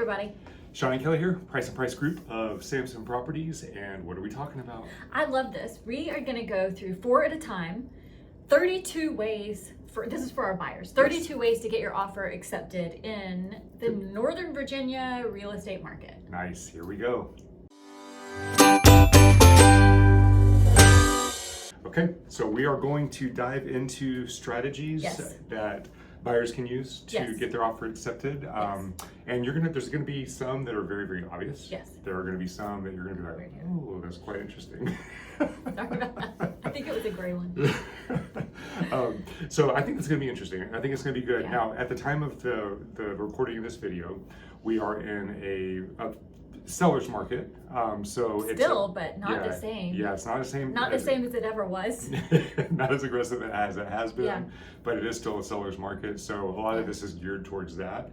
everybody. Sean and Kelly here, Price and Price Group of Samson Properties, and what are we talking about? I love this. We are going to go through 4 at a time, 32 ways, this is for our buyers, 32 ways to get your offer accepted in the Northern Virginia real estate market. Nice, here we go. Okay, so we are going to dive into strategies that buyers can use to get their offer accepted. And there's gonna be some that are very, very obvious. Yes. There are gonna be some that you're gonna be like, oh, that's quite interesting. Sorry about that. I think it was a gray one. So I think it's gonna be interesting. I think it's gonna be good. Yeah. Now, at the time of the recording of this video, we are in a seller's market. So but not the same. Yeah, it's not the same. Not the same as it ever was. Not as aggressive as it has been, Yeah. but it is still a seller's market. So a lot of this is geared towards that.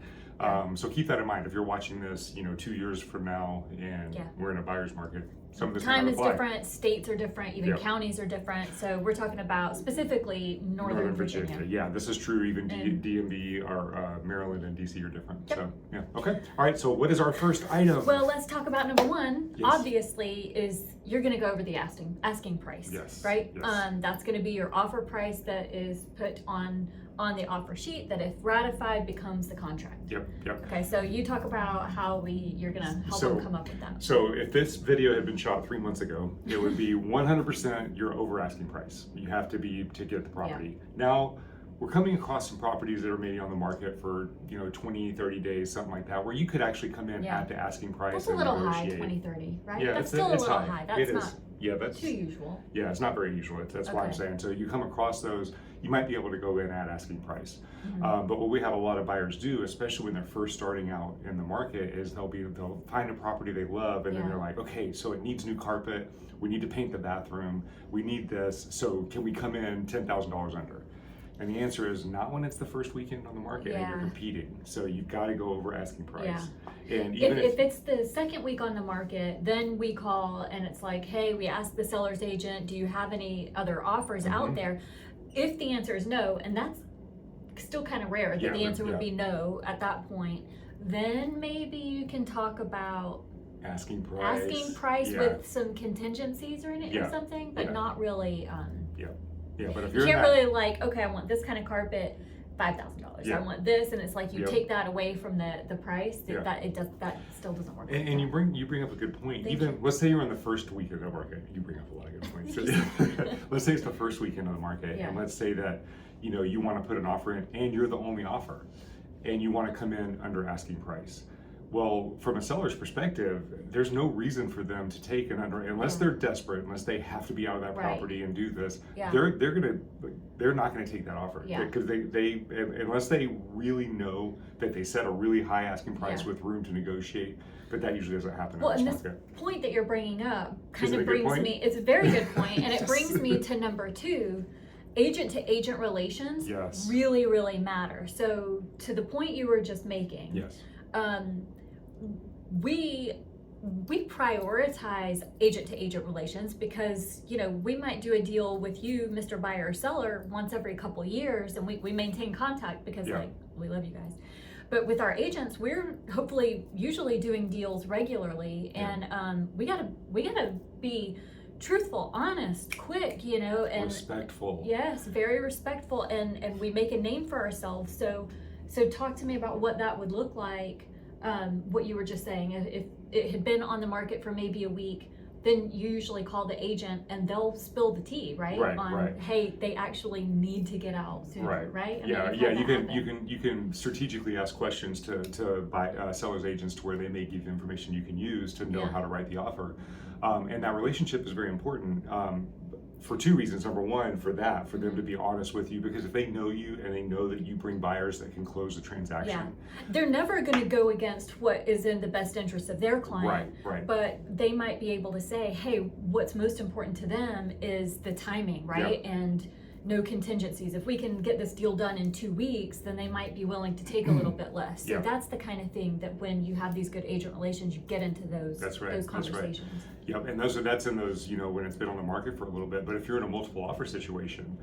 So keep that in mind if you're watching this, 2 years from now and we're in a buyer's market. Some of this time is different, states are different, even counties are different. So we're talking about specifically Northern Virginia. Yeah, this is true. Even DMV or Maryland and DC are different. So yeah, okay. All right. So what is our first item? Well, let's talk about number one. Yes. Obviously, is you're going to go over the asking price. Yes. Right. Yes. That's going to be your offer price that is put on the offer sheet that if ratified becomes the contract. Yep. Okay, so you talk about how you're gonna help them come up with that. So if this video had been shot 3 months ago, it would be 100% your over asking price. You have to get the property. Now, we're coming across some properties that are maybe on the market for 20, 30 days, something like that, where you could actually come in at the asking price. That's a little high, 20, 30, right? Yeah, that's still a little high. That's not that's too usual. Yeah, it's not very usual. That's why I'm saying. So you come across those, you might be able to go in at asking price. But what we have a lot of buyers do, especially when they're first starting out in the market, is they'll find a property they love, and then they're like, okay, so it needs new carpet. We need to paint the bathroom. We need this. So can we come in $10,000 under? And the answer is not when it's the first weekend on the market and you're competing. So you've got to go over asking price. Yeah. And even if it's the second week on the market, then we call and it's like, hey, we asked the seller's agent, do you have any other offers out there? If the answer is no, and that's still kind of rare that the answer would be no at that point, then maybe you can talk about asking price with some contingencies or something, but not really. Yeah, but if you can't really okay, I want this kind of carpet, $5,000. I want this, and it's like you take that away from the price. That still doesn't work. And you bring up a good point. Let's say you're in the first weekend of the market. You bring up a lot of good points. Let's say it's the first weekend of the market, and let's say that you want to put an offer in, and you're the only offer, and you want to come in under asking price. Well, from a seller's perspective, there's no reason for them to take an under, unless they're desperate, unless they have to be out of that property and do this. They're not gonna take that offer because they unless they really know that they set a really high asking price with room to negotiate. But that usually doesn't happen. Well, and this point that you're bringing up kind of brings me. It's a very good point, and it brings me to number 2. Agent to agent relations really, really matter. So to the point you were just making. We prioritize agent to agent relations because we might do a deal with you, Mr. Buyer or Seller, once every couple of years, and we maintain contact because we love you guys. But with our agents, we're usually doing deals regularly, and we gotta be truthful, honest, quick, and respectful. Yes, very respectful, and we make a name for ourselves. So talk to me about what that would look like. What you were just saying, if it had been on the market for maybe a week, then you usually call the agent and they'll spill the tea, right? Hey, they actually need to get out sooner, right? You can strategically ask questions to buy sellers agents to where they may give you information you can use to know how to write the offer, and that relationship is very important. For 2 reasons. Number one, for them to be honest with you, because if they know you and they know that you bring buyers that can close the transaction, they're never going to go against what is in the best interest of their client. Right. But they might be able to say, hey, what's most important to them is the timing, right? And no contingencies. If we can get this deal done in 2 weeks, then they might be willing to take a little bit less. So that's the kind of thing that when you have these good agent relations, you get into those conversations. Yep, and that's in those, when it's been on the market for a little bit. But if you're in a multiple offer situation,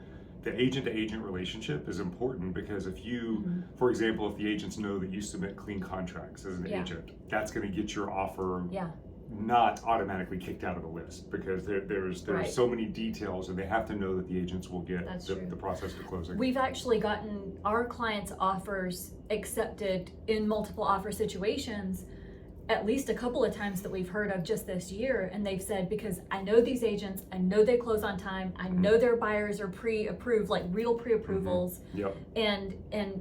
the agent-to-agent relationship is important, because if you, for example, if the agents know that you submit clean contracts as an agent, that's going to get your offer not automatically kicked out of the list, because there's so many details, and they have to know that the agents will get the process to closing. We've actually gotten our clients' offers accepted in multiple offer situations at least a couple of times that we've heard of just this year, and they've said, because I know these agents, I know they close on time, I know their buyers are pre-approved, like real pre-approvals, and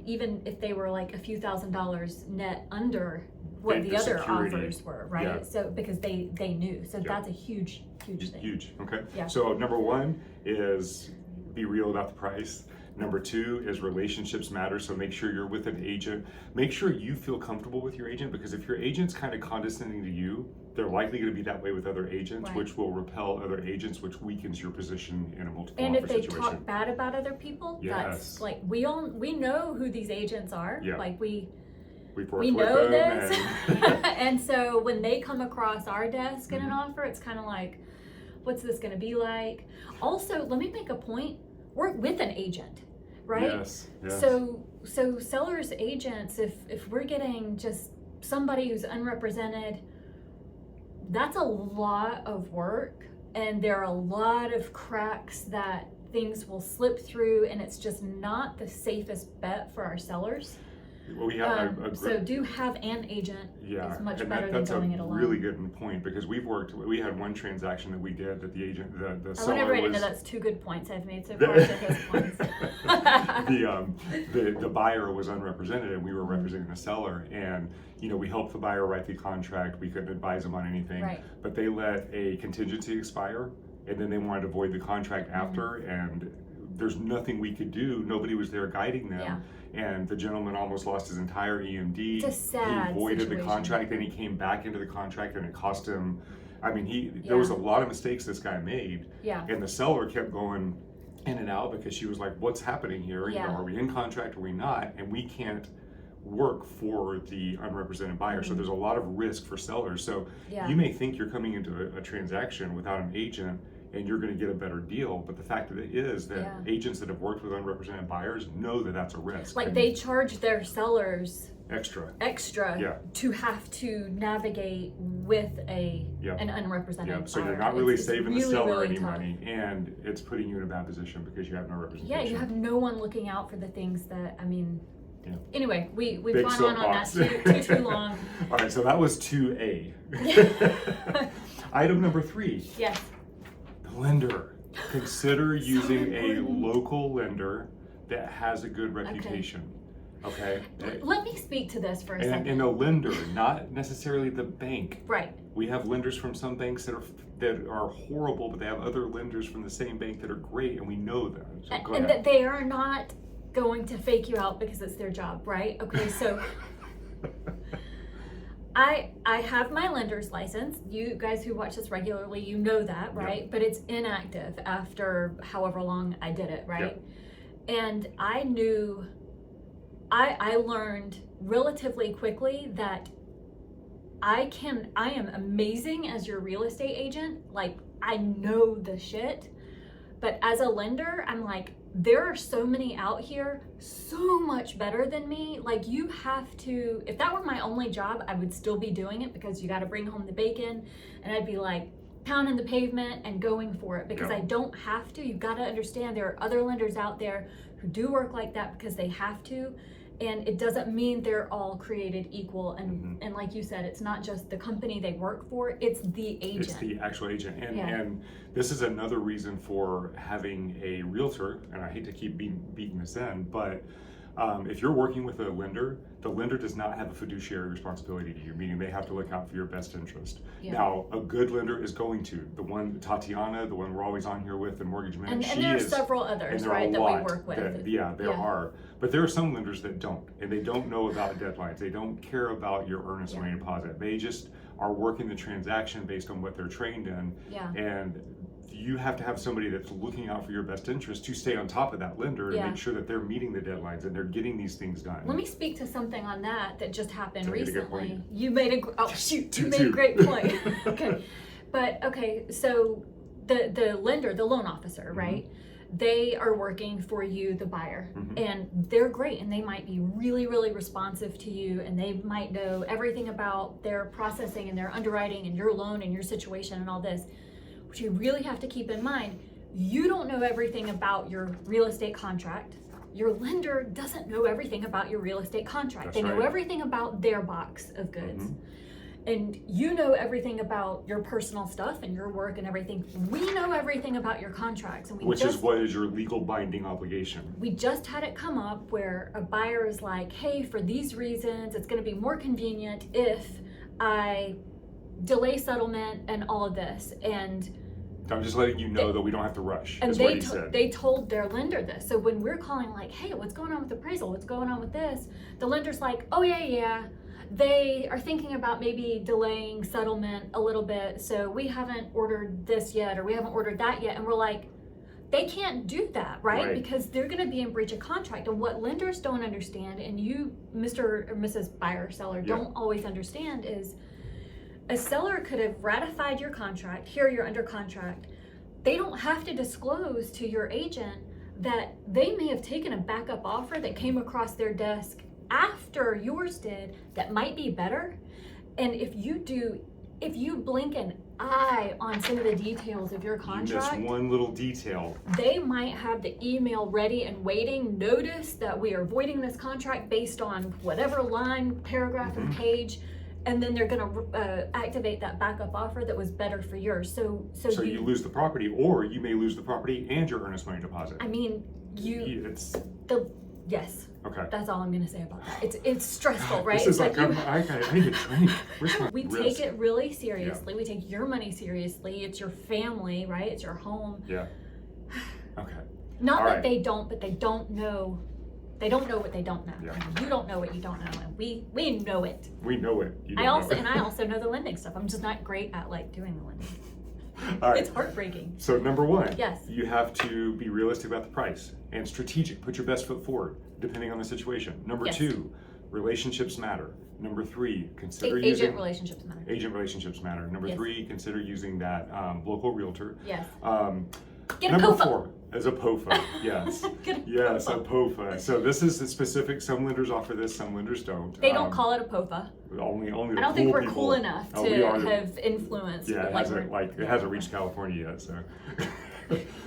even if they were like a few $1,000s net under what the other offers were, right? So because they knew, so that's a huge thing. Huge. Okay. So number one is be real about the price. Number two is relationships matter, so make sure you're with an agent. Make sure you feel comfortable with your agent, because if your agent's kind of condescending to you, they're likely going to be that way with other agents, which will repel other agents, which weakens your position in a multiple offer situation. And if they talk bad about other people, that's like, we know who these agents are. Like we know this. And so when they come across our desk in an offer, it's kind of like, what's this going to be like? Also, let me make a point. We're with an agent, right? Yes. So sellers agents, if we're getting just somebody who's unrepresented, that's a lot of work, and there are a lot of cracks that things will slip through, and it's just not the safest bet for our sellers. Well, we have so do have an agent. It's much better than going it alone. That's a really good point, because we had one transaction that we did that the agent, the seller I want everybody to know that's 2 good points I've made so far. Those points. The buyer was unrepresented, and we were representing the seller, and we helped the buyer write the contract. We couldn't advise them on anything, but they let a contingency expire, and then they wanted to void the contract after, and there's nothing we could do. Nobody was there guiding them. And the gentleman almost lost his entire EMD. It's a sad He voided situation. the contract, then he came back into the contract, and it cost him, there was a lot of mistakes this guy made. And the seller kept going in and out, because she was like, what's happening here? Are we in contract, are we not? And we can't work for the unrepresented buyer. So there's a lot of risk for sellers. So you may think you're coming into a transaction without an agent, and you're going to get a better deal, but the fact of it is that agents that have worked with unrepresented buyers know that that's a risk. Like, they charge their sellers extra to have to navigate with an unrepresented buyer. So you're not really saving the seller any money, and it's putting you in a bad position because you have no representation. You have no one looking out for the things that, Anyway, we've gone on that too long. All right, so that was 2A. Item number 3. Yes. Lender. Consider using a local lender that has a good reputation. Okay. Let me speak to this for a second. And a lender, not necessarily the bank. Right. We have lenders from some banks that are horrible, but they have other lenders from the same bank that are great, and we know that. So and that they are not going to fake you out because it's their job, right? Okay, so I have my lender's license. You guys who watch this regularly, you know that, right? But it's inactive after however long I did it, right? And I learned relatively quickly that I am amazing as your real estate agent. Like, I know the shit. But as a lender, I'm like, there are so many out here so much better than me. Like, you have to, if that were my only job, I would still be doing it, because you got to bring home the bacon, and I'd be like pounding the pavement and going for it, because I don't have to. You've got to understand there are other lenders out there who do work like that because they have to. And it doesn't mean they're all created equal. And and like you said, it's not just the company they work for, it's the agent. It's the actual agent. And this is another reason for having a realtor, and I hate to keep beating this in, but if you're working with a lender, the lender does not have a fiduciary responsibility to you, meaning they have to look out for your best interest. Now, a good lender is going to. The one, Tatiana, the one we're always on here with, the Mortgage Minute, and there are several others, right, that we work with. There are. But there are some lenders that don't, and they don't know about deadlines. They don't care about your earnest money deposit. They just are working the transaction based on what they're trained in. And you have to have somebody that's looking out for your best interest to stay on top of that lender to make sure that they're meeting the deadlines and they're getting these things done. Let me speak to something on that just happened recently. You made a great point. Okay. But okay, so the lender, the loan officer, right? they are working for you, the buyer, and they're great, and they might be really, really responsive to you, and they might know everything about their processing and their underwriting and your loan and your situation and all this. What you really have to keep in mind, you don't know everything about your real estate contract. Your lender doesn't know everything about your real estate contract. They know everything about their box of goods. And you know everything about your personal stuff and your work and everything. We know everything about your contracts. And which is what is your legal binding obligation. We just had it come up where a buyer is like, hey, for these reasons, it's going to be more convenient if I delay settlement and all of this. And I'm just letting you know that we don't have to rush. And they told their lender this. So when we're calling like, hey, what's going on with the appraisal? What's going on with this? The lender's like, oh yeah. They are thinking about maybe delaying settlement a little bit. So we haven't ordered this yet, or we haven't ordered that yet. And we're like, they can't do that, right? Because they're going to be in breach of contract. And what lenders don't understand, and you, Mr. or Mrs. Buyer, seller, don't always understand, is a seller could have ratified your contract. Here, you're under contract. They don't have to disclose to your agent that they may have taken a backup offer that came across their desk after yours did that might be better. And if you blink an eye on some of the details of your contract, you miss one little detail, they might have the email ready and waiting, notice that we are voiding this contract based on whatever line, paragraph, and page, and then they're going to activate that backup offer that was better for yours. So you lose the property, or you may lose the property and your earnest money deposit. I mean, yes. Okay. That's all I'm going to say about that. It's stressful, right? This is like I need a drink. We take it really seriously. We take your money seriously. It's your family, right? It's your home. Yeah. Okay. Not that they don't, but they don't know. They don't know what they don't know. Yeah. You don't know what you don't know, and we know it. We know it. I also know the lending stuff. I'm just not great at doing the lending. All right. It's heartbreaking. So number one, yes, you have to be realistic about the price and strategic. Put your best foot forward, depending on the situation. Number two, relationships matter. Number three, consider using relationships matter. Agent relationships matter. Number three, consider using that local realtor. Yes. Get a number four, as a POFA. Yes. Yes, a POFA. So this is specific. Some lenders offer this, some lenders don't. They don't call it a POFA. Only I don't think we're cool enough to have influence. Yeah, it hasn't reached California yet, so.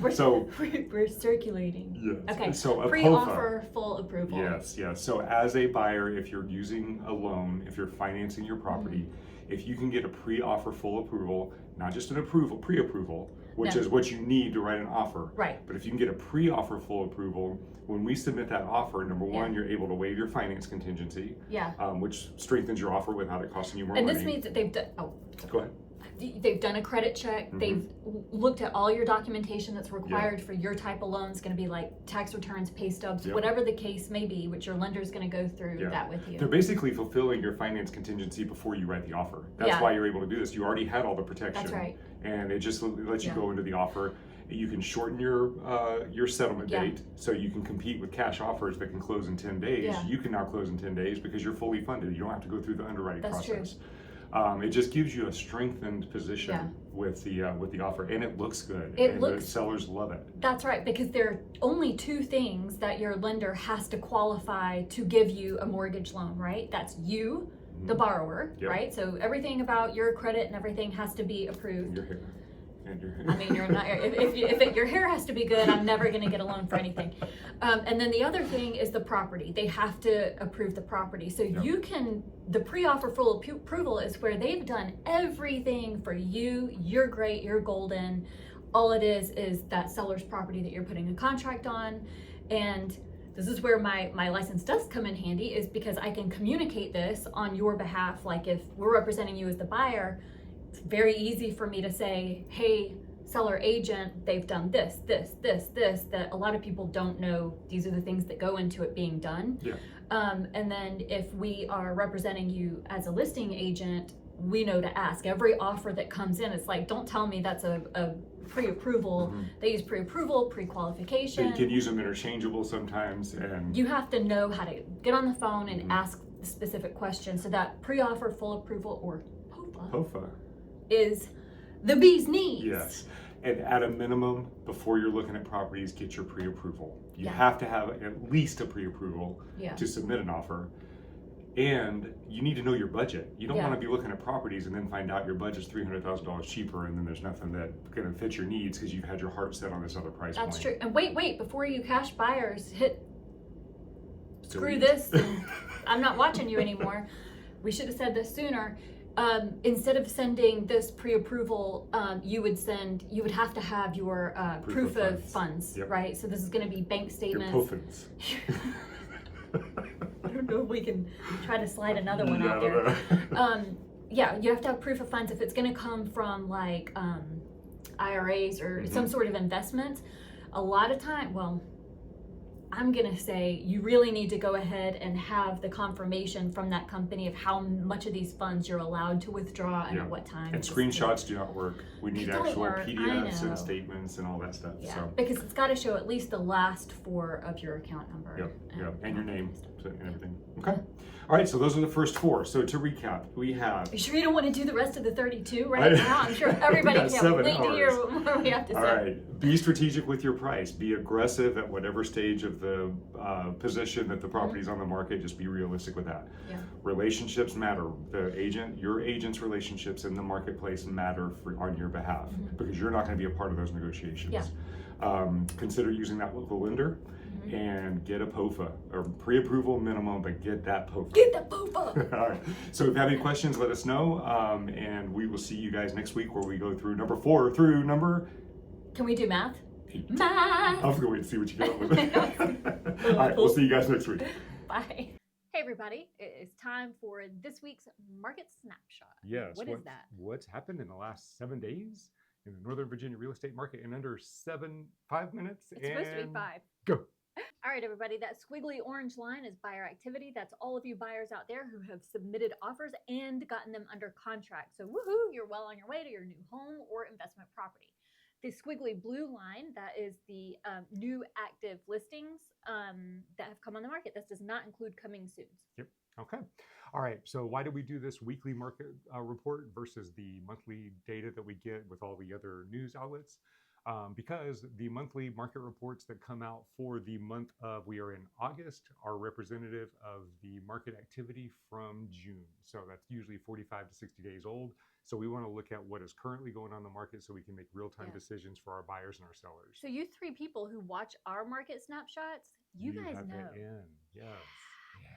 We're circulating. Yes. Okay. So a pre-offer full approval. Yes. So as a buyer, if you're using a loan, if you're financing your property, if you can get a pre-offer full approval, not just an approval, pre-approval, which is what you need to write an offer. Right. But if you can get a pre-offer full approval, when we submit that offer, number one, you're able to waive your finance contingency. Yeah. Which strengthens your offer without it costing you more money. And this means that they've done. Go ahead. They've done a credit check. They've looked at all your documentation that's required for your type of loan. It's going to be like tax returns, pay stubs, whatever the case may be, which your lender's going to go through that with you. They're basically fulfilling your finance contingency before you write the offer. That's why you're able to do this. You already had all the protection. That's right. And it just lets you go into the offer. You can shorten your settlement date, so you can compete with cash offers that can close in 10 days. Yeah. You can now close in 10 days because you're fully funded. You don't have to go through the underwriting process. True. It just gives you a strengthened position with the offer, and it looks good. The sellers love it. That's right, because there are only two things that your lender has to qualify to give you a mortgage loan, right? That's you, the borrower, right? So everything about your credit and everything has to be approved. Your hair. I mean, you're not. If your hair has to be good, I'm never going to get a loan for anything. And then the other thing is the property. They have to approve the property. So you can. The pre-offer full approval is where they've done everything for you. You're great. You're golden. All it is that seller's property that you're putting a contract on, and this is where my license does come in handy, is because I can communicate this on your behalf. Like if we're representing you as the buyer, it's very easy for me to say, hey, seller agent, they've done this, that a lot of people don't know. These are the things that go into it being done. Yeah. And then if we are representing you as a listing agent, we know to ask. Every offer that comes in, it's like, don't tell me that's a pre-approval. They use pre-approval, pre-qualification. You can use them interchangeable sometimes. And you have to know how to get on the phone and ask the specific questions. So that pre-offer full approval, or POFA. POFA. Is the bee's knees. Yes. And at a minimum, before you're looking at properties, get your pre-approval. You Yeah. have to have at least a pre-approval Yeah. to submit an offer. And you need to know your budget. You don't Yeah. want to be looking at properties and then find out your budget's $300,000 cheaper, and then there's nothing that going to fit your needs because you've had your heart set on this other price point. That's true. And wait, before you cash buyers, hit screw Delete. this. And I'm not watching you anymore. We should have said this sooner. Instead of sending this pre-approval, you would have to have your proof of funds, Yep. right? So this is going to be bank Your statements. puffins. I don't know if we can try to slide another one Yeah, out I there. don't know. Yeah, you have to have proof of funds if it's going to come from like IRAs or some sort of investment. A lot of time, well, I'm going to say you really need to go ahead and have the confirmation from that company of how much of these funds you're allowed to withdraw and at what time. And screenshots do not work. We need They don't actual work, I PDFs know. and statements and all that stuff. Yeah, So. because it's got to show at least the last 4 of your account number. Yep, and your name and everything. Okay. All right, so those are the first 4. So to recap, we have. Are you sure you don't want to do the rest of the 32 right now? I'm sure everybody got can't 7 wait to hear hours. what more we have to say. All right, be strategic with your price. Be aggressive at whatever stage of the position that the property's on the market. Just be realistic with that. Yeah. Relationships matter. Your agent's relationships in the marketplace matter on your behalf because you're not going to be a part of those negotiations. Yeah. Consider using that local lender. And get a POFA, or pre-approval minimum, but get that POFA. Get the POFA! All right. So if you have any questions, let us know. And we will see you guys next week where we go through number 4 through number. Can we do math? 8. Math! I was going to wait to see what you get up with. All right. We'll see you guys next week. Bye. Hey, everybody. It is time for this week's Market Snapshot. Yes. What is that? What's happened in the last 7 days in the Northern Virginia real estate market in under 5 minutes? It's supposed to be 5. Go. All right, everybody, that squiggly orange line is buyer activity. That's all of you buyers out there who have submitted offers and gotten them under contract. So woohoo, you're well on your way to your new home or investment property. The squiggly blue line, that is the new active listings that have come on the market. This does not include coming soons. Yep. Okay. All right. So why do we do this weekly market report versus the monthly data that we get with all the other news outlets? Because the monthly market reports that come out for the month of, we are in August, are representative of the market activity from June. So that's usually 45 to 60 days old. So we want to look at what is currently going on in the market so we can make real-time decisions for our buyers and our sellers. So you 3 people who watch our market snapshots, you guys have know. That in. Yes. Yeah.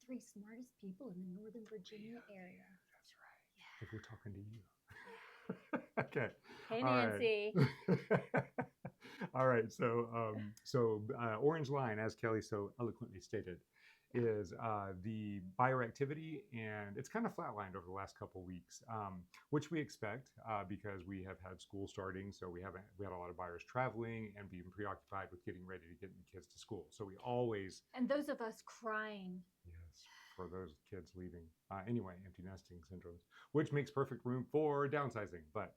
You're the 3 smartest people in the Northern Virginia area. That's right. Yeah. Like we're talking to you. Okay. Hey, Nancy. All right. So orange line, as Kelly so eloquently stated, is the buyer activity, and it's kind of flatlined over the last couple weeks, which we expect because we have had school starting, so we had a lot of buyers traveling and being preoccupied with getting ready to get the kids to school. So we always and those of us crying. Yes. For those kids leaving. Anyway, empty nesting syndromes, which makes perfect room for downsizing. But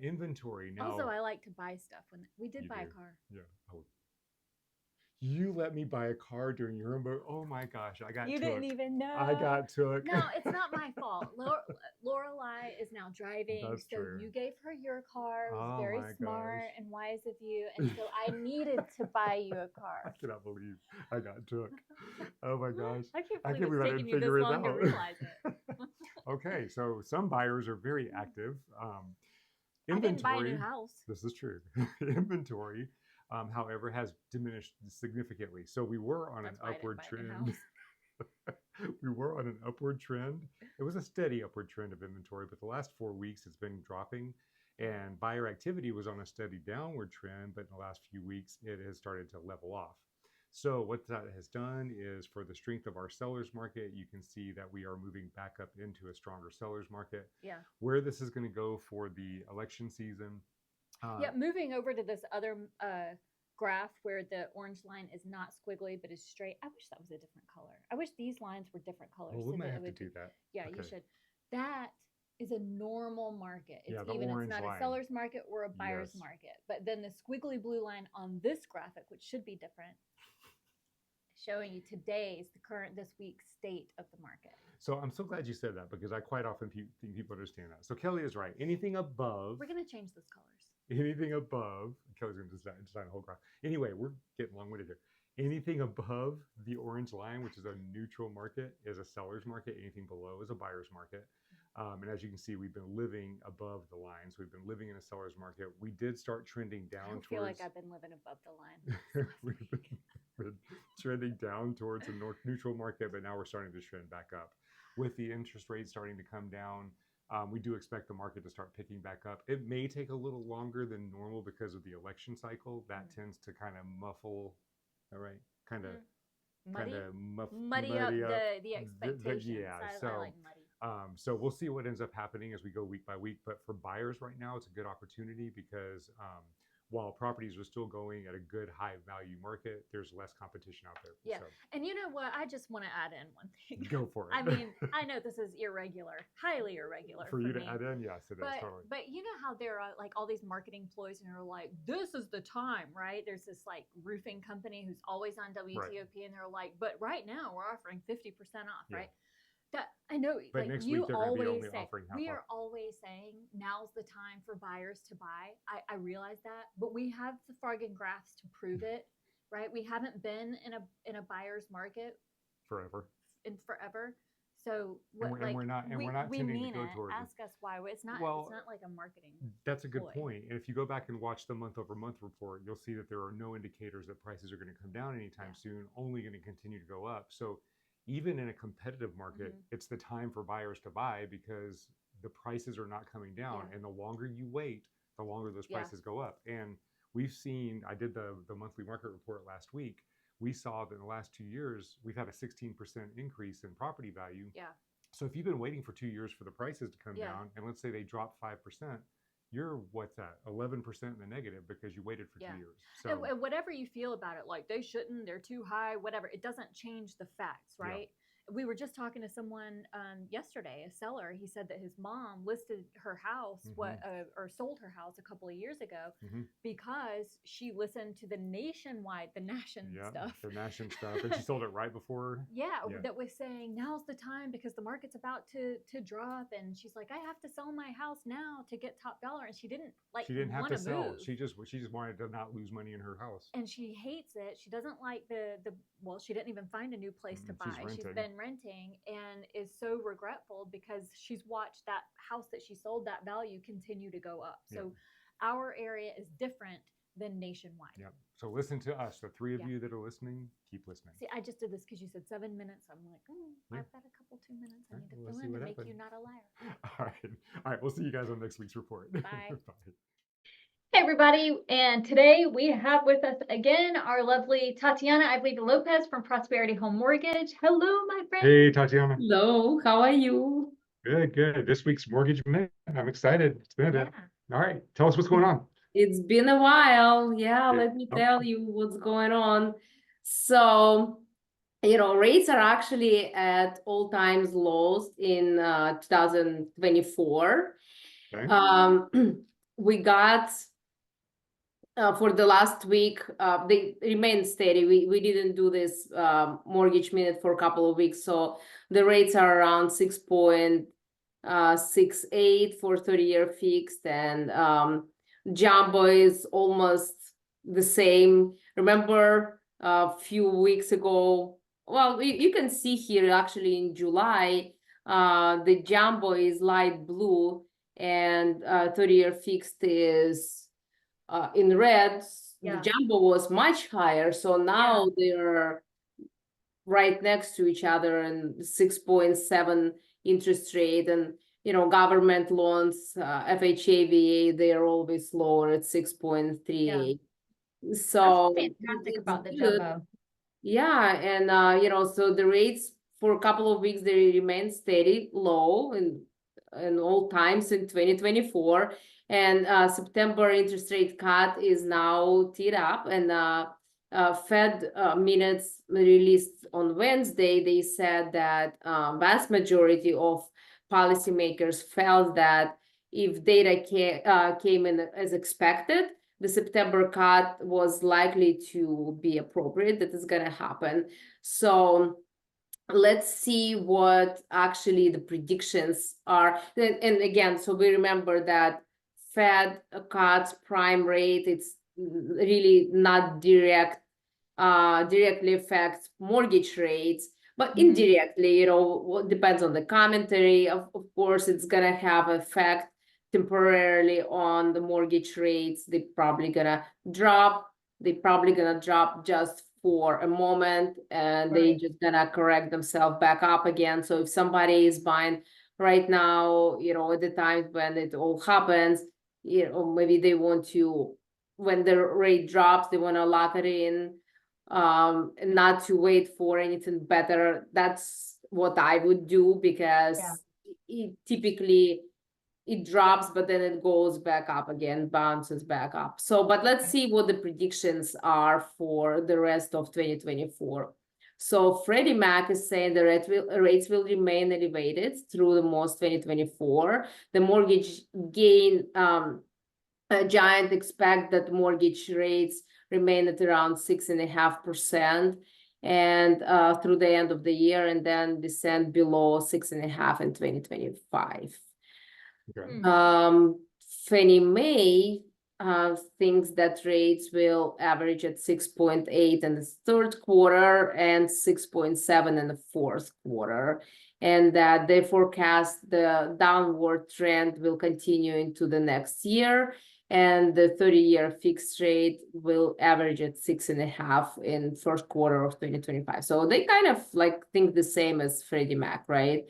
inventory now. Also, I like to buy stuff. When we did buy a car. Yeah. Oh. You let me buy a car during your remote. Oh my gosh, I got You took. didn't even know. I got took. No, it's not my fault. Lorelai is now driving. That's so true. you gave her your car. It was Oh very my smart gosh. and wise of you. And so I needed to buy you a I car. cannot believe I got took. Oh my gosh. I can't I believe can't it's believe I taking didn't you this figure it long to out. realize it. Okay, so some buyers are very active. I didn't buy a new house. This is true. Inventory, however, has diminished significantly. So we were on That's an why I didn't upward buy a new trend. house. We were on an upward trend. It was a steady upward trend of inventory, but the last 4 weeks it's been dropping. And buyer activity was on a steady downward trend, but in the last few weeks it has started to level off. So what that has done is, for the strength of our sellers market, you can see that we are moving back up into a stronger sellers market. Yeah. Where this is going to go for the election season. Yeah, moving over to this other graph where the orange line is not squiggly but is straight. I wish that was a different color. I wish these lines were different colors. Well, we so might that have it to would do that. Yeah, Okay. you should. That is a normal market. It's Yeah, the even, it's orange not line. a seller's market or a buyer's Yes. market. But then the squiggly blue line on this graphic, which should be different, showing you this week's state of the market. So I'm so glad you said that, because I quite often think people understand that. So Kelly is right. Anything above. We're going to change those colors. anything above, Kelly's going to design a whole graph. Anyway, we're getting long-winded here. Anything above the orange line, which is a neutral market, is a seller's market. Anything below is a buyer's market. And as you can see, we've been living above the lines. We've been living in a seller's market. We did start trending down I feel like I've been living above the line. We've been trending down towards a neutral market, but now we're starting to trend back up. With the interest rates starting to come down, we do expect the market to start picking back up. It may take a little longer than normal because of the election cycle. That tends to kind of muffle, all right, kind of muddy up the expectations. Yeah, I like muddy. So we'll see what ends up happening as we go week by week. But for buyers right now, it's a good opportunity because while properties are still going at a good high value market, there's less competition out there. Yeah. So. And you know what? I just want to add in one thing. Go for it. I mean, I know this is irregular, highly irregular. For you to add in? Yes, it is totally. But you know how there are like all these marketing ploys and they're like, this is the time, right? There's this like roofing company who's always on WTOP and they're like, but right now we're offering 50% off, right? That I know, but like next you week they're always going to be only say, offering half we off. are always saying now's the time for buyers to buy. I realize that, but we have the friggin' graphs to prove it, right? We haven't been in a buyer's market forever. So what, and we're not we tending mean to go it. towards Ask us why. It's not like a marketing. That's a good point. And if you go back and watch the month-over-month report, you'll see that there are no indicators that prices are going to come down anytime soon. Only going to continue to go up. So even in a competitive market, it's the time for buyers to buy because the prices are not coming down. And the longer you wait, the longer those prices go up. And we've seen, I did the monthly market report last week. We saw that in the last 2 years, we've had a 16% increase in property value. Yeah. So if you've been waiting for 2 years for the prices to come down, and let's say they drop 5%, you're, what's that, 11% in the negative because you waited for 2 years. So and whatever you feel about it, like they shouldn't, they're too high, whatever, it doesn't change the facts, right? We were just talking to someone yesterday, a seller. He said that his mom listed her house, or sold her house a couple of years ago because she listened to the Nation stuff. The Nation stuff, and she sold it right before. That was saying now's the time because the market's about to drop, and she's like, I have to sell my house now to get top dollar, and she didn't have to sell. Move. She just wanted to not lose money in her house, and she hates it. She doesn't like she didn't even find a new place to buy. She's been renting and is so regretful because she's watched that house that she sold, that value continue to go up. So our area is different than nationwide. Yeah. So listen to us. The three of you that are listening, keep listening. See, I just did this because you said 7 minutes. I'm like, I've got a couple 2 minutes. I need to fill in to make you not a liar. All right. We'll see you guys on next week's report. Bye. Bye. Hey everybody, and today we have with us again our lovely Tatiana, I believe, Lopez from Prosperity Home Mortgage. Hello, my friend. Hey, Tatiana. Hello, how are you? Good. This week's Mortgage Minute. I'm excited. It's been a bit. All right, tell us what's going on. It's been a while. Let me tell you what's going on. So, rates are actually at all-time lows in 2024. Okay. We got for the last week, they remain steady. We didn't do this mortgage minute for a couple of weeks. So the rates are around 6.68 for 30-year fixed, and jumbo is almost the same. Remember a few weeks ago, well, you can see here actually in July, the jumbo is light blue and 30-year fixed is in red. The jumbo was much higher, so now they're right next to each other, and 6.7 interest rate, and government loans, FHA, VA, they're always lower at 6.38. So that's fantastic about the jumbo. And so the rates for a couple of weeks they remain steady, low, and all times in 2024. And September interest rate cut is now teed up, and Fed minutes released on Wednesday, they said that vast majority of policymakers felt that if data came in as expected, the September cut was likely to be appropriate, that is going to happen. So let's see what actually the predictions are. And again, so we remember that Fed cuts prime rate, it's really not directly affects mortgage rates, but indirectly, what depends on the commentary. Of course, it's gonna have effect temporarily on the mortgage rates. They're probably gonna drop. They're probably gonna drop just for a moment, and they just gonna correct themselves back up again. So if somebody is buying right now, at the time when it all happens, maybe they want to, when the rate drops, they want to lock it in, and not to wait for anything better. That's what I would do, because typically it drops, but then it goes back up again, bounces back up. So, but let's see what the predictions are for the rest of 2024. So Freddie Mac is saying the rates will remain elevated through the most 2024. The mortgage gain giant expect that mortgage rates remain at around 6.5% and through the end of the year, and then descend below 6.5% in 2025. Okay. Fannie Mae thinks that rates will average at 6.8 in the third quarter and 6.7 in the fourth quarter, and that they forecast the downward trend will continue into the next year, and the 30-year fixed rate will average at 6.5 in first quarter of 2025. So they kind of like think the same as Freddie Mac, right?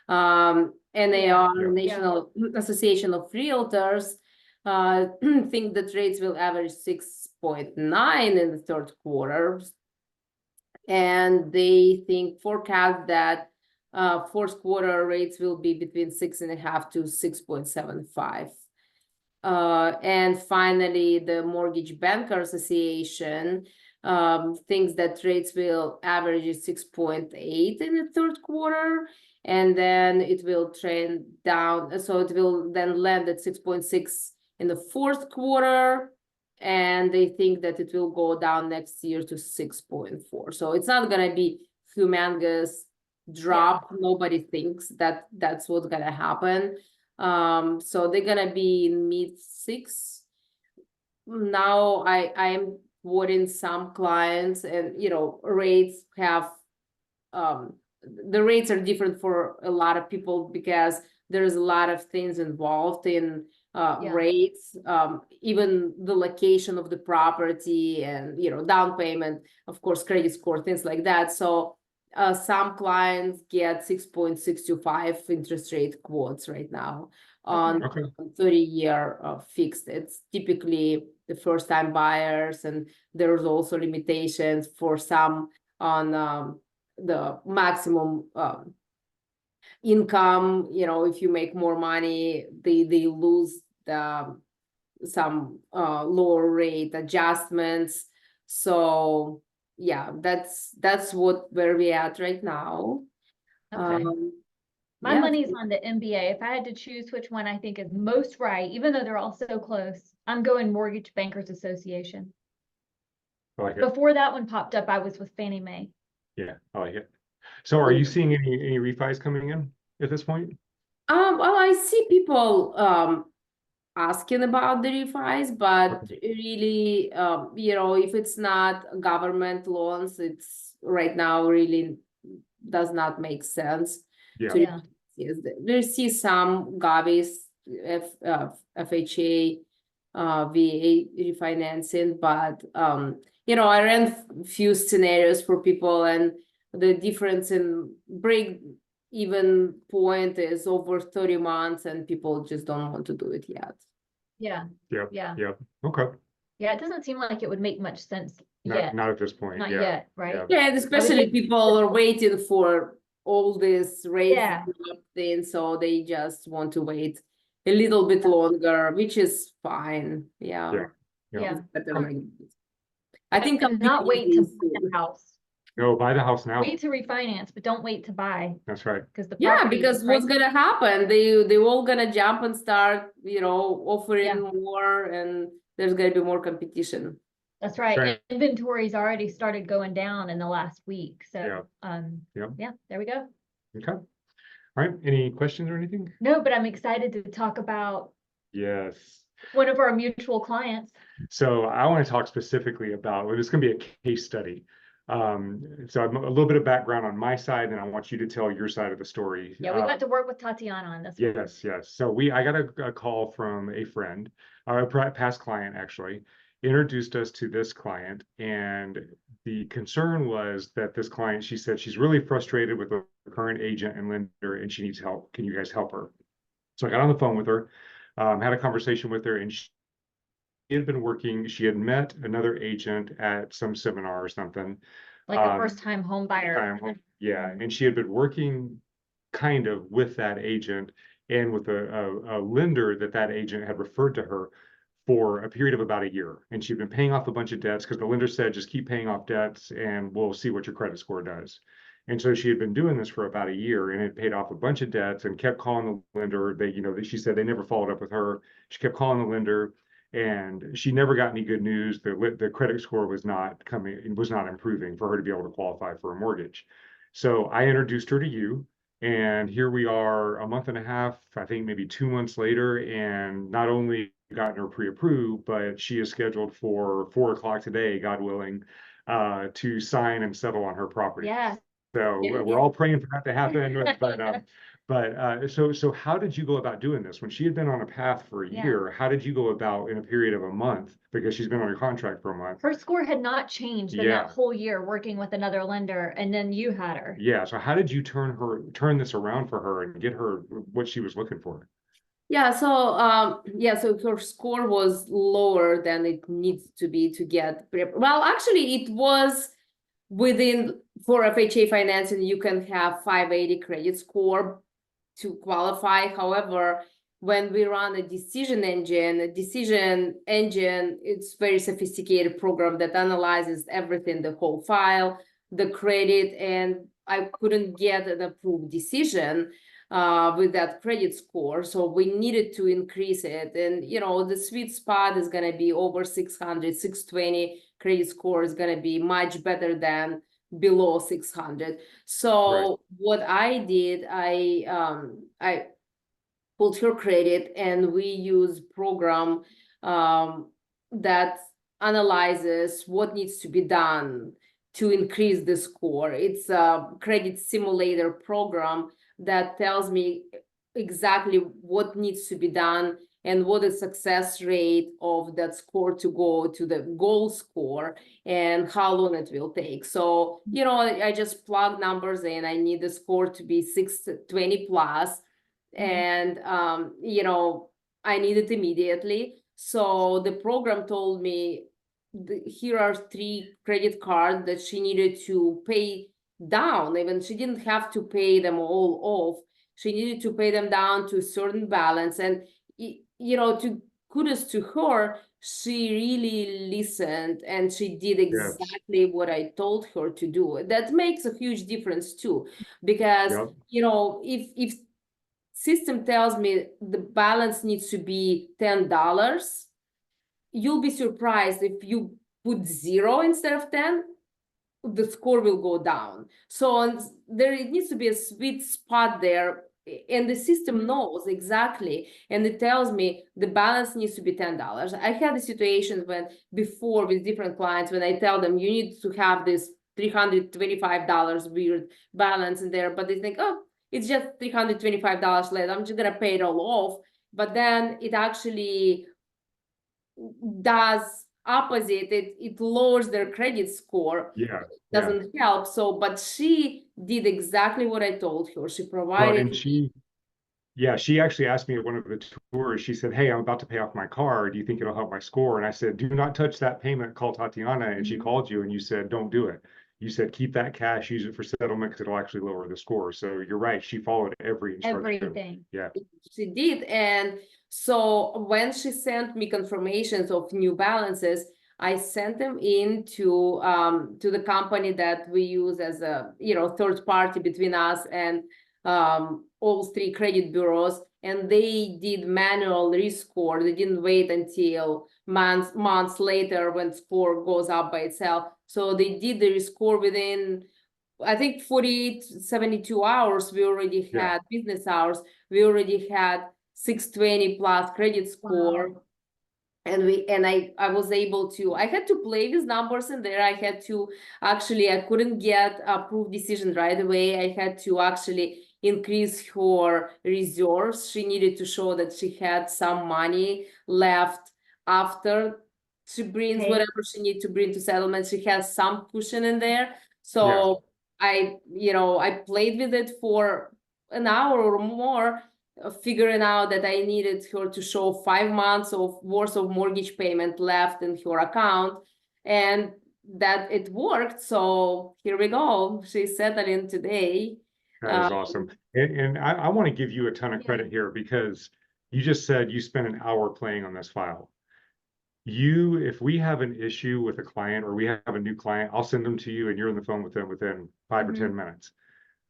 NAR, National Association of Realtors, think that rates will average 6.9 in the third quarter, and they forecast that fourth quarter rates will be between 6.5 to 6.75. And finally, the Mortgage Banker Association thinks that rates will average 6.8 in the third quarter, and then it will trend down. So it will then land at 6.6 in the fourth quarter, and they think that it will go down next year to 6.4. So it's not going to be humongous drop. Nobody thinks that that's what's going to happen. So they're gonna be in mid-6. Now I am quoting some clients, and rates have the rates are different for a lot of people, because there's a lot of things involved in rates, even the location of the property, and down payment, of course, credit score, things like that. So some clients get 6.625 interest rate quotes right now on 30-year fixed. It's typically the first-time buyers, and there's also limitations for some on the maximum income. If you make more money, they lose some lower rate adjustments. So yeah, that's where we're at right now. Okay. My money's on the MBA. If I had to choose which one I think is most right, even though they're all so close, I'm going Mortgage Bankers Association. I like it. Before that one popped up, I was with Fannie Mae. Yeah, I like it. So are you seeing any refis coming in at this point? Well, I see people asking about the refis, but really, if it's not government loans, it's right now really does not make sense. Yeah. We see some govies, FHA, VA refinancing, but I ran a few scenarios for people, and the difference in break-even point is over 30 months, and people just don't want to do it yet. Yeah. Okay. Yeah, it doesn't seem like it would make much sense yet. Not at this point. Not yet, right? Yeah, and especially people are waiting for all this rates thing, so they just want to wait a little bit longer, which is fine. Yeah. I think I'm not wait to buy the house. No, buy the house now. Wait to refinance, but don't wait to buy. That's right. Because what's gonna happen? They all gonna jump and start, offering more, and there's gonna be more competition. That's right. Inventory's already started going down in the last week. So yeah, there we go. Okay. All right. Any questions or anything? No, but I'm excited to talk about One of our mutual clients. So I want to talk specifically about, well, it's going to be a case study. So I'm a little bit of background on my side, and I want you to tell your side of the story. Yeah, we got to work with Tatiana on this one. Yes, yes. So I got a call from a friend, a past client actually, introduced us to this client, and the concern was that this client, she said she's really frustrated with the current agent and lender, and she needs help. Can you guys help her? So I got on the phone with her, had a conversation with her, and she had been working. She had met another agent at some seminar or something. Like a first-time home buyer. Yeah, and she had been working kind of with that agent and with a lender that agent had referred to her for a period of about a year. And she'd been paying off a bunch of debts because the lender said, just keep paying off debts and we'll see what your credit score does. And so she had been doing this for about a year and had paid off a bunch of debts and kept calling the lender. She said they never followed up with her. She kept calling the lender and she never got any good news. The credit score was not improving for her to be able to qualify for a mortgage. So I introduced her to you. And here we are a month and a half, I think maybe 2 months later, and not only gotten her pre-approved, but she is scheduled for 4 o'clock today, God willing, to sign and settle on her property. Yeah. So we're all praying for that to happen. So how did you go about doing this? When she had been on a path for a year, how did you go about in a period of a month, because she's been on a contract for a month? Her score had not changed in that whole year working with another lender, and then you had her. Yeah. So how did you turn this around for her and get her what she was looking for? Yeah, so so her score was lower than it needs to be to get well, actually it was within, for FHA financing, you can have 580 credit score to qualify. However, when we run a decision engine, it's very sophisticated program that analyzes everything, the whole file, the credit, and I couldn't get an approved decision with that credit score. So we needed to increase it. And, the sweet spot is going to be over 600, 620 credit score is going to be much better than below 600. So what I did, I pulled her credit and we use program that analyzes what needs to be done to increase the score. It's a credit simulator program that tells me exactly what needs to be done and what the success rate of that score to go to the goal score and how long it will take. So, I just plug numbers in. I need the score to be 620 plus. And, I need it immediately. So the program told me, here are 3 credit cards that she needed to pay down. Even she didn't have to pay them all off. She needed to pay them down to a certain balance. And, to kudos to her, she really listened and she did exactly what I told her to do. That makes a huge difference too, because, if system tells me the balance needs to be $10, you'll be surprised if you put 0 instead of 10, the score will go down. So there needs to be a sweet spot there, and the system knows exactly, and it tells me the balance needs to be $10. I had the situations before with different clients when I tell them you need to have this $325 weird balance in there, but they think, oh, it's just $325 less, I'm just gonna pay it all off. But then it actually does opposite. It lowers their credit score. Doesn't help. So, but she did exactly what I told her. She provided. She actually asked me at one of the tours, she said, hey, I'm about to pay off my car. Do you think it'll help my score? And I said, do not touch that payment. Call Tatiana. And she called you and you said, don't do it. You said, keep that cash, use it for settlement because it'll actually lower the score. So you're right. She followed every instruction. Everything. Yeah. She did. And so when she sent me confirmations of new balances, I sent them in to the company that we use as a third party between us and all 3 credit bureaus, and they did manual rescore. They didn't wait until months later when score goes up by itself. So they did the rescore within, I think, 48, 72 hours. We already had business hours. We already had 620 plus credit score. And I was able to, I had to play with numbers in there. I had to actually, I couldn't get approved decision right away. I had to actually increase her reserves. She needed to show that she had some money left after she brings Okay. whatever she needs to bring to settlement. She has some cushion in there. Yeah. So I played with it for an hour or more, figuring out that I needed her to show 5 months of worth of mortgage payment left in her account, and that it worked. So here we go. She's settling today. That is awesome. And I want to give you a ton of credit here, because you just said you spent an hour playing on this file. If we have an issue with a client, or we have a new client, I'll send them to you and you're on the phone with them within 5 or 10 minutes.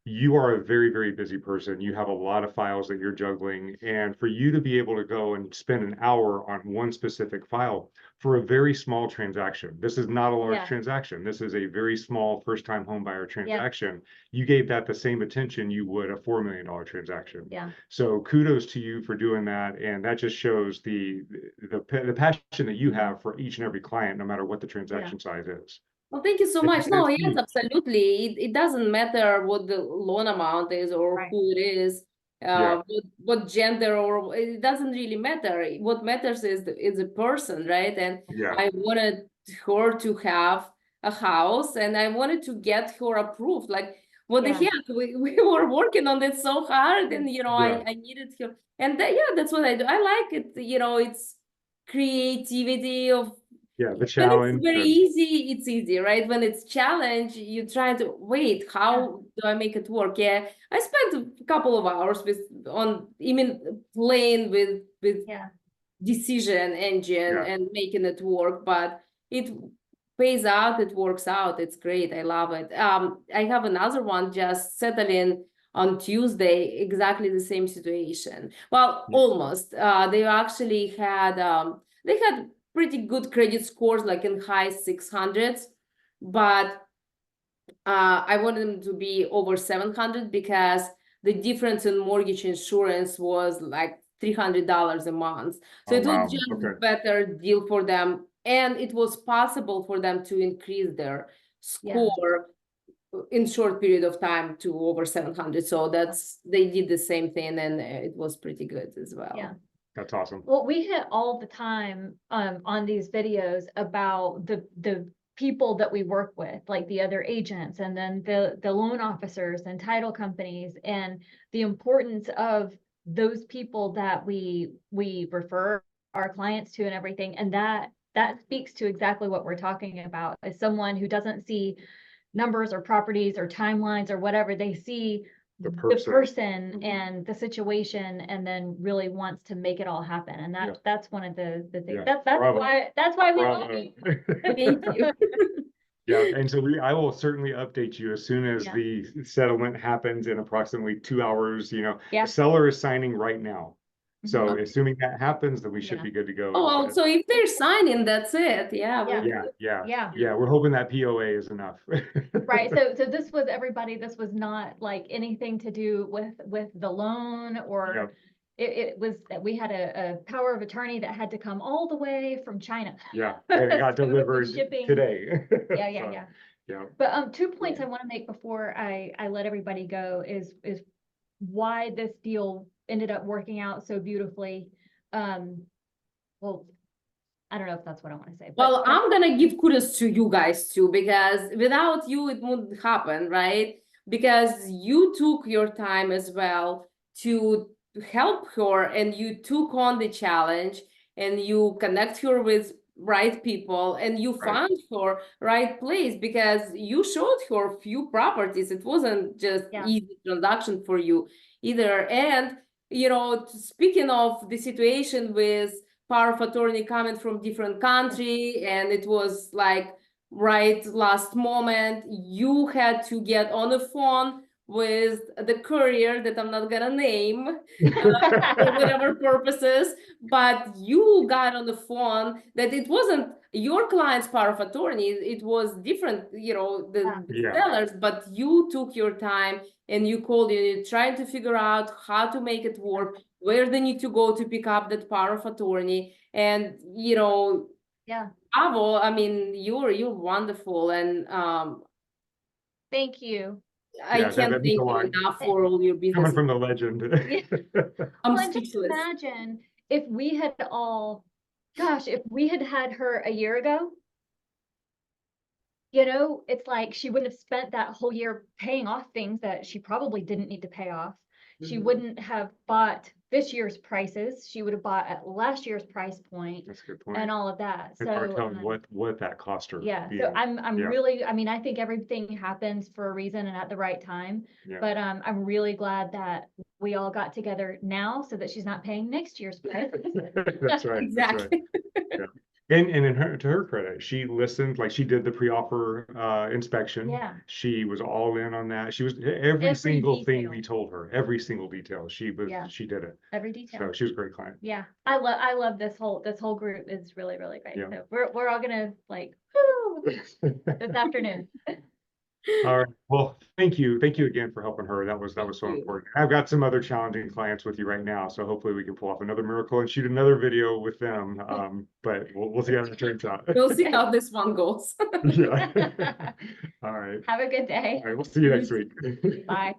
You are a very, very busy person. You have a lot of files that you're juggling. And for you to be able to go and spend an hour on one specific file for a very small transaction, this is not a large transaction. This is a very small first-time home buyer transaction. You gave that the same attention you would a $4 million transaction. Yeah. So kudos to you for doing that. And that just shows the passion that you have for each and every client, no matter what the transaction size is. Well, thank you so much. No, yes, absolutely. It doesn't matter what the loan amount is or who it is, what gender, or it doesn't really matter. What matters is the person, right? And I wanted her to have a house, and I wanted to get her approved. Like, what the heck? We were working on it so hard, and I needed her. And that's what I do. I like it. It's creativity of. The challenge. When it's very easy, it's easy, right? When it's challenge, you try to wait, how do I make it work? I spent a couple of hours playing with decision engine and making it work, but it pays out, it works out, it's great, I love it. I have another one just settling on Tuesday, exactly the same situation. Well, almost. They actually had pretty good credit scores, like in high 600s, but I wanted them to be over 700 because the difference in mortgage insurance was like $300 a month. So it was just a better deal for them, and it was possible for them to increase their score in short period of time to over 700. So they did the same thing, and it was pretty good as well. That's awesome. Well, we hit all the time on these videos about the people that we work with, like the other agents, and then the loan officers and title companies, and the importance of those people that we refer our clients to and everything. And that speaks to exactly what we're talking about. As someone who doesn't see numbers or properties or timelines or whatever, they see the person and the situation, and then really wants to make it all happen. And that's one of the things. That's why we love you. Thank you. And so I will certainly update you as soon as the settlement happens in approximately 2 hours. The seller is signing right now. So assuming that happens, then we should be good to go. Oh, well, so if they're signing, that's it. We're hoping that POA is enough. Right. So this was everybody. This was not like anything to do with the loan, or it was that we had a power of attorney that had to come all the way from China. And it got delivered today. But 2 points I want to make before I let everybody go is why this deal ended up working out so beautifully. Well, I don't know if that's what I want to say. Well, I'm gonna give kudos to you guys too, because without you, it wouldn't happen, right? Because you took your time as well to help her, and you took on the challenge, and you connect her with right people, and you found her right place, because you showed her few properties. It wasn't just easy transaction for you either. And speaking of the situation with power of attorney coming from different country, and it was like last moment, you had to get on the phone with the courier that I'm not gonna name for whatever purposes, but you got on the phone that it wasn't your client's power of attorney, it was different, the sellers, but you took your time and you called, you're trying to figure out how to make it work. where they need to go to pick up that power of attorney. And, Yeah. bravo, I mean, you're wonderful. And Thank you. I Yeah, can't that means thank a you lot. enough for all your Coming business. from the legend. I'm Well, and just speechless. imagine if we had all, gosh, if we had had her a year ago, it's like she wouldn't have spent that whole year paying off things that she probably didn't need to pay off. She Mhm. wouldn't have bought this year's prices. She would have bought at last year's price point That's a good point. and all of that. It's hard So, telling what that cost her. yeah. So Yeah. I'm Yeah. really, I mean, I think everything happens for a reason and at the right time. Yeah. But I'm really glad that we all got together now so that she's not paying next year's price. That's right. Exactly. That's right. Yeah. And to her credit, she listened, like she did the pre-offer inspection. Yeah. She was all in on that. She was every single thing detail. we told her, every single detail. She did it. Every detail. So she was a great client. Yeah. I love this whole group is really, really great. Yeah. So we're all gonna like, woo, this afternoon. All right. Well, thank you. Thank you again for helping her. That was so Thank you. important. I've got some other challenging clients with you right now, so hopefully we can pull off another miracle and shoot another video with them. But we'll see how it turns out. We'll see how this one goes. Yeah. All right. Have a good day. All right. We'll see you next week. Bye.